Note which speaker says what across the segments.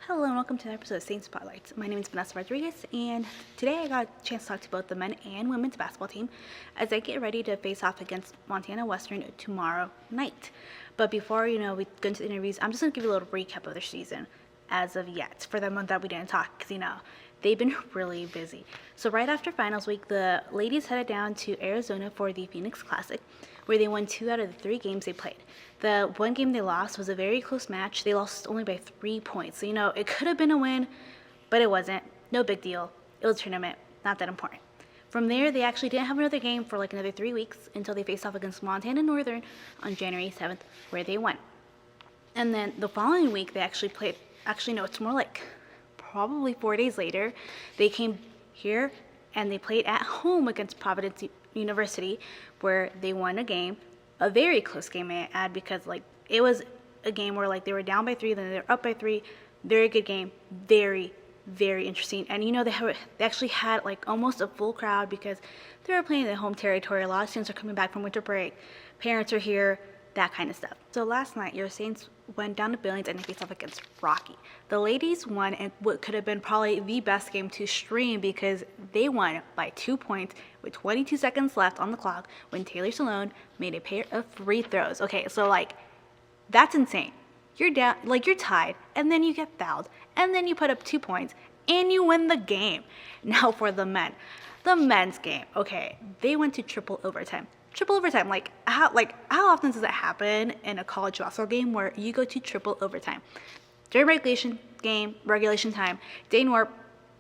Speaker 1: Hello and welcome to an episode of Saints Spotlights. My name is Vanessa Rodriguez, and today I got a chance to talk to both the men and women's basketball team as they get ready to face off against Montana Western tomorrow night. But before we go into the interviews, I'm just going to give you a little recap of their season as of yet for the month that we didn't talk because they've been really busy. So right after finals week, the ladies headed down to Arizona for the Phoenix Classic, where they won 2 out of the 3 games they played. The one game they lost was a very close match. They lost only by 3 points. So, it could have been a win, but it wasn't. No big deal. It was a tournament. Not that important. From there, they actually didn't have another game for like another 3 weeks until they faced off against Montana Northern on January 7th, where they won. And then the following week, they actually played. Actually, no, it's more like probably 4 days later. They came here and they played at home against Providence University, where they won a game. A very close game, may I add, because it was a game where they were down by 3, then they were up by 3. Very good game, very, very interesting. And they actually had almost a full crowd because they were playing in their home territory. A lot of students are coming back from winter break. Parents are here, that kind of stuff. So last night, your Saints went down to Billings and they faced off against Rocky. The ladies won in what could have been probably the best game to stream because they won by 2 points with 22 seconds left on the clock when Taylor Salone made a pair of free throws. Okay, so that's insane. You're down, you're tied, and then you get fouled, and then you put up 2 points, and you win the game. Now for the men. The men's game, okay, they went to triple overtime. Triple overtime, how often does it happen in a college basketball game where you go to triple overtime? During regulation time, Dane Warp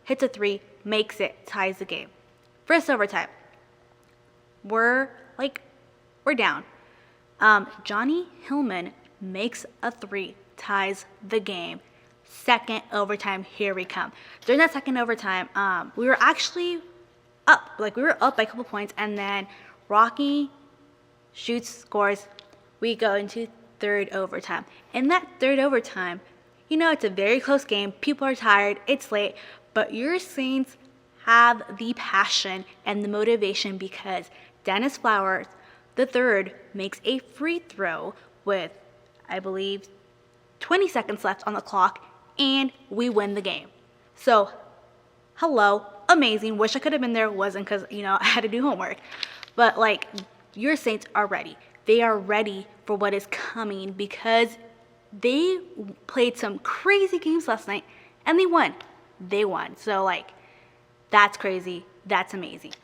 Speaker 1: hits a 3, makes it, ties the game. First overtime, we're down. Johnny Hillman makes a 3, ties the game. Second overtime, here we come. During that second overtime, we were actually up. We were up by a couple points, and then Rocky shoots, scores. We go into third overtime. In that third overtime, it's a very close game. People are tired. It's late. But your Saints have the passion and the motivation because Dennis Flowers, the third, makes a free throw with, I believe, 20 seconds left on the clock, and we win the game. So, hello, amazing. Wish I could have been there. Wasn't because, I had to do homework. But, your Saints are ready. They are ready for what is coming because they played some crazy games last night, and they won. They won. So, that's crazy. That's amazing.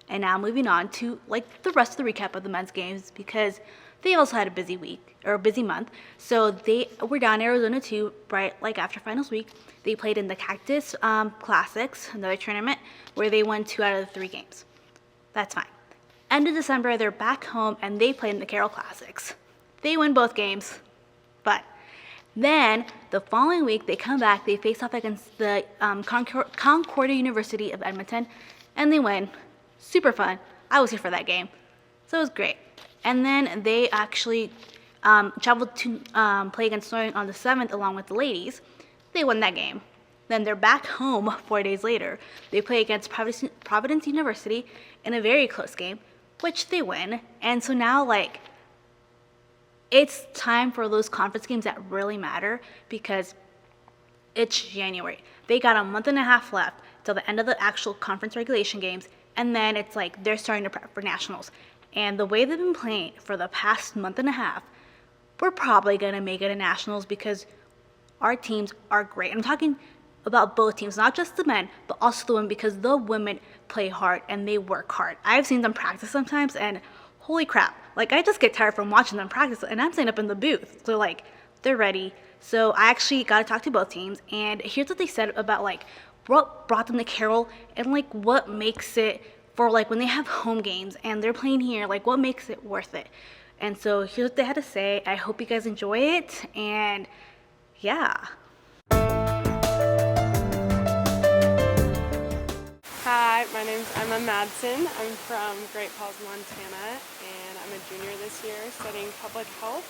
Speaker 1: And now moving on to, the rest of the recap of the men's games because they also had a busy week, or a busy month. So they were down in Arizona too, right, after finals week. They played in the Cactus Classics, another tournament, where they won 2 out of the 3 games. That's fine. End of December, they're back home, and they played in the Carroll Classics. They win both games, but then the following week, they come back, they face off against the Concordia University of Edmonton, and they win. Super fun. I was here for that game, so it was great. And then they actually traveled to play against Northern on the 7th along with the ladies. They won that game. Then they're back home 4 days later. They play against Providence University in a very close game, which they win. And so now, it's time for those conference games that really matter because it's January. They got a month and a half left till the end of the actual conference regulation games, and then it's they're starting to prep for nationals. And the way they've been playing for the past month and a half, we're probably going to make it to nationals because our teams are great. I'm talking about both teams, not just the men, but also the women, because the women play hard and they work hard. I've seen them practice sometimes, and holy crap, I just get tired from watching them practice, and I'm staying up in the booth. So, they're ready. So I actually got to talk to both teams, and here's what they said about, what brought them to Carroll and, what makes it for, when they have home games and they're playing here, what makes it worth it. And so here's what they had to say. I hope you guys enjoy it, and yeah.
Speaker 2: Hi, my name's Emma Madsen. I'm from Great Falls, Montana, and I'm a junior this year studying public health,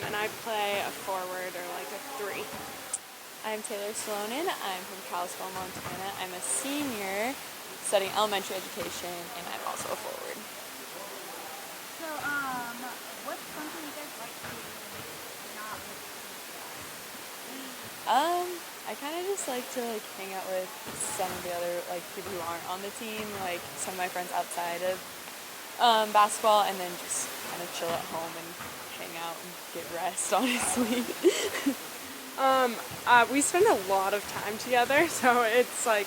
Speaker 2: and I play a forward or a 3.
Speaker 3: I'm Taylor Salonen. I'm from Kalispell, Montana. I'm a senior studying elementary education, and I'm also a forward.
Speaker 1: So, what's something you guys like to not miss?
Speaker 3: I kind of just like to like hang out with some of the other like people who aren't on the team, like some of my friends outside of basketball, and then just kind of chill at home and hang out and get rest, honestly.
Speaker 2: We spend a lot of time together, so it's like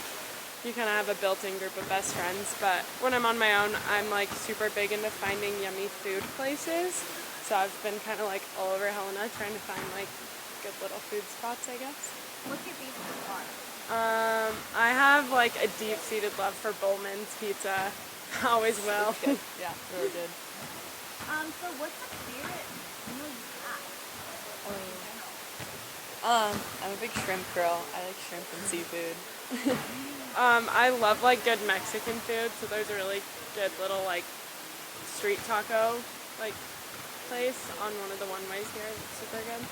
Speaker 2: you kind of have a built-in group of best friends. But when I'm on my own, I'm like super big into finding yummy food places. So I've been kind of like all over Helena trying to find like good little food spots, I guess.
Speaker 1: What's your favorite bar?
Speaker 2: I have like a deep-seated love for Bowman's Pizza. Always will.
Speaker 3: It's good. Yeah, really good.
Speaker 1: So what's the favorite meal you have?
Speaker 3: I'm a big shrimp girl. I like shrimp and seafood.
Speaker 2: I love like good Mexican food, so there's a really good little like street taco like place on one of the one-ways here. It's super good.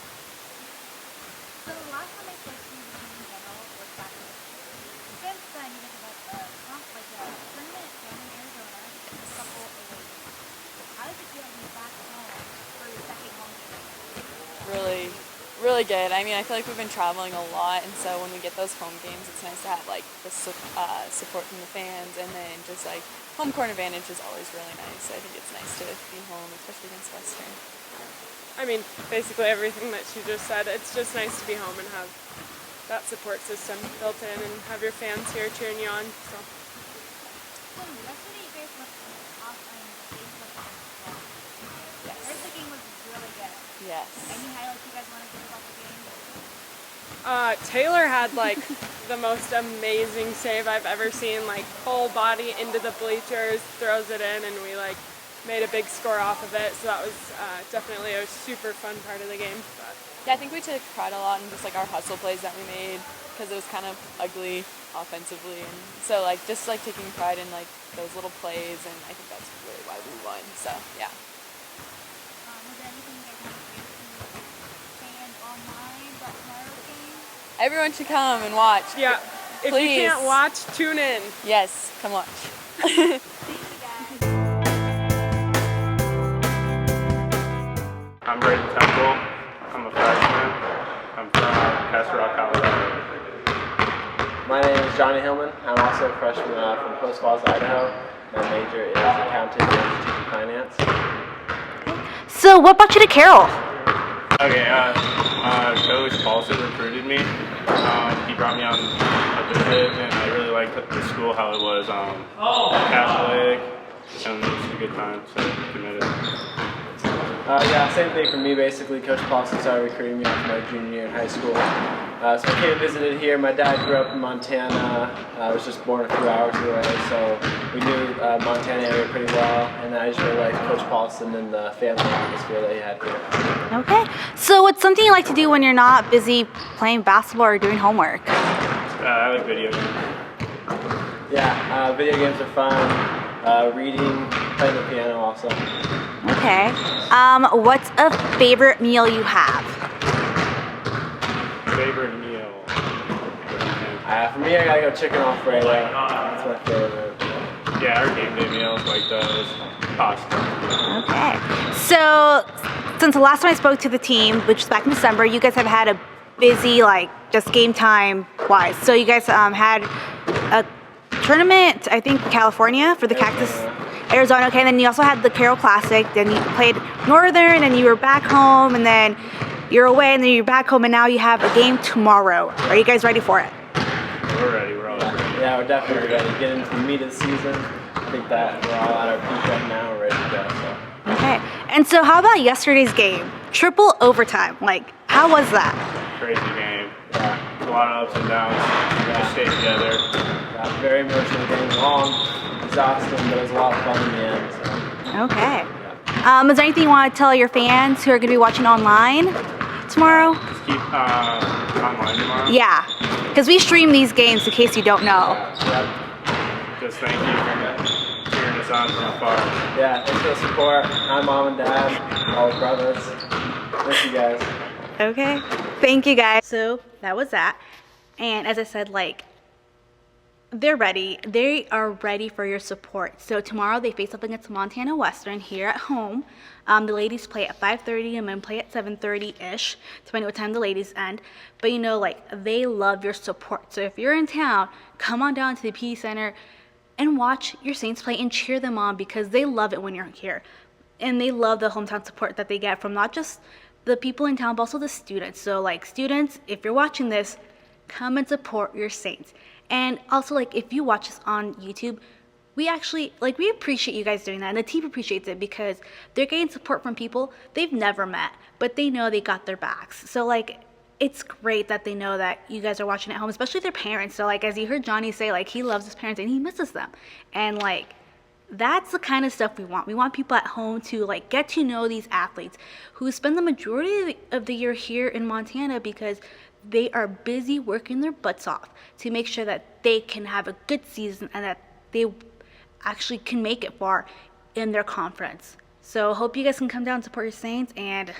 Speaker 1: So the last time I spoke to you in general was back in since then you guys have a tournament down in Arizona, a couple of weeks. How does it feel to be back home for your second home game?
Speaker 3: Really good. I mean, I feel like we've been traveling a lot, and so when we get those home games, it's nice to have like the support from the fans, and then just like home court advantage is always really nice. I think it's nice to be home, especially against Western.
Speaker 2: I mean, basically everything that she just said. It's just nice to be home and have that support system built in and have your fans here cheering you on. So.
Speaker 1: So yesterday you guys went off on the Facebook and
Speaker 3: Yes.
Speaker 1: I heard the game was really good.
Speaker 3: Yes.
Speaker 1: Any highlights you guys want to give about the game?
Speaker 2: Taylor had like the most amazing save I've ever seen, like full body into the bleachers, throws it in, and we like made a big score off of it. So that was definitely a super fun part of the game. But.
Speaker 3: Yeah, I think we took pride a lot in just like our hustle plays that we made, because it was kind of ugly offensively, and so like just like taking pride in like those little plays, and I think that's really why we won. So yeah.
Speaker 1: Was there anything you guys want to say to fans online about tomorrow's game?
Speaker 3: Everyone should come and watch.
Speaker 2: Yeah, if
Speaker 3: Please.
Speaker 2: you can't watch, tune in.
Speaker 3: Yes, come watch.
Speaker 1: Thank you guys.
Speaker 4: I'm Braden Temple. I'm a freshman. I'm from Castle Rock, Colorado.
Speaker 5: My name is Johnny Hillman. I'm also a freshman from Post Falls, Idaho. My major is accounting and strategic finance.
Speaker 1: So what brought you to Carroll?
Speaker 4: Okay, Coach Paulson recruited me. He brought me on a visit, and I really liked the school, how it was Catholic, and it was a good time, so I committed.
Speaker 5: Yeah, same thing for me basically. Coach Paulson started recruiting me after my junior year in high school. So I came and visited here. My dad grew up in Montana. I was just born a few hours away, so we knew Montana area pretty well. And I just really liked Coach Paulson and the family atmosphere that he had here.
Speaker 1: Okay. So what's something you like to do when you're not busy playing basketball or doing homework?
Speaker 4: I like video games.
Speaker 5: Yeah, video games are fun. Reading, playing the piano also.
Speaker 1: Okay. What's a favorite meal you have?
Speaker 4: Favorite meal?
Speaker 5: For me, I gotta go chicken Alfredo. That's my favorite.
Speaker 4: Yeah, our game day meals like those. Pasta.
Speaker 1: Okay. So since the last time I spoke to the team, which was back in December, you guys have had a busy, like, just game time wise. So you guys had a tournament, I think, California for the Cactus. Arizona, okay, and then you also had the Carroll Classic, then you played Northern, and you were back home, and then you're away, and then you're back home, and now you have a game tomorrow. Are you guys ready for it?
Speaker 4: We're ready. We're always ready.
Speaker 5: Yeah, we're definitely ready to get into the meat of the season. I think that we're all at our peak right now. We're ready to go. So.
Speaker 1: Okay, and so how about yesterday's game? Triple overtime. Like, how was that?
Speaker 4: Crazy game.
Speaker 5: Yeah,
Speaker 4: A lot of ups and downs. Just stay together.
Speaker 5: yeah, very emotional game. Long, exhausting, but it was a lot of fun in the end. So.
Speaker 1: Okay. Is there anything you want to tell your fans who are going to be watching online tomorrow?
Speaker 4: Just keep online tomorrow.
Speaker 1: Yeah, because we stream these games in case you don't know.
Speaker 5: Yeah,
Speaker 4: Just thank you for cheering us on from afar.
Speaker 5: yeah, thanks for the support. Hi, Mom and Dad, all the brothers. Thank you guys.
Speaker 1: Okay. Thank you guys. So that was that. And as I said, like, They're ready. They are ready for your support. So tomorrow they face up against Montana Western here at home. The ladies play at 5:30 and men play at 7:30-ish, depending what time the ladies end. But you know, like, they love your support. So if you're in town, come on down to the PE Center and watch your Saints play and cheer them on, because they love it when you're here. And they love the hometown support that they get from not just the people in town, but also the students. So like, students, if you're watching this, come and support your Saints. And also, like, if you watch us on YouTube, we actually, like, we appreciate you guys doing that, and the team appreciates it, because they're getting support from people they've never met, but they know they got their backs. So like, it's great that they know that you guys are watching at home, especially their parents. So like, as you heard Johnny say, like, he loves his parents and he misses them, and like, that's the kind of stuff we want. We want people at home to like get to know these athletes who spend the majority of the year here in Montana, because they are busy working their butts off to make sure that they can have a good season and that they actually can make it far in their conference. So hope you guys can come down and support your Saints and,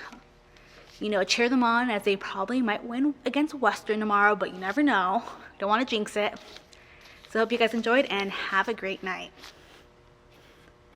Speaker 1: you know, cheer them on, as they probably might win against Western tomorrow, but you never know. Don't want to jinx it. So hope you guys enjoyed and have a great night.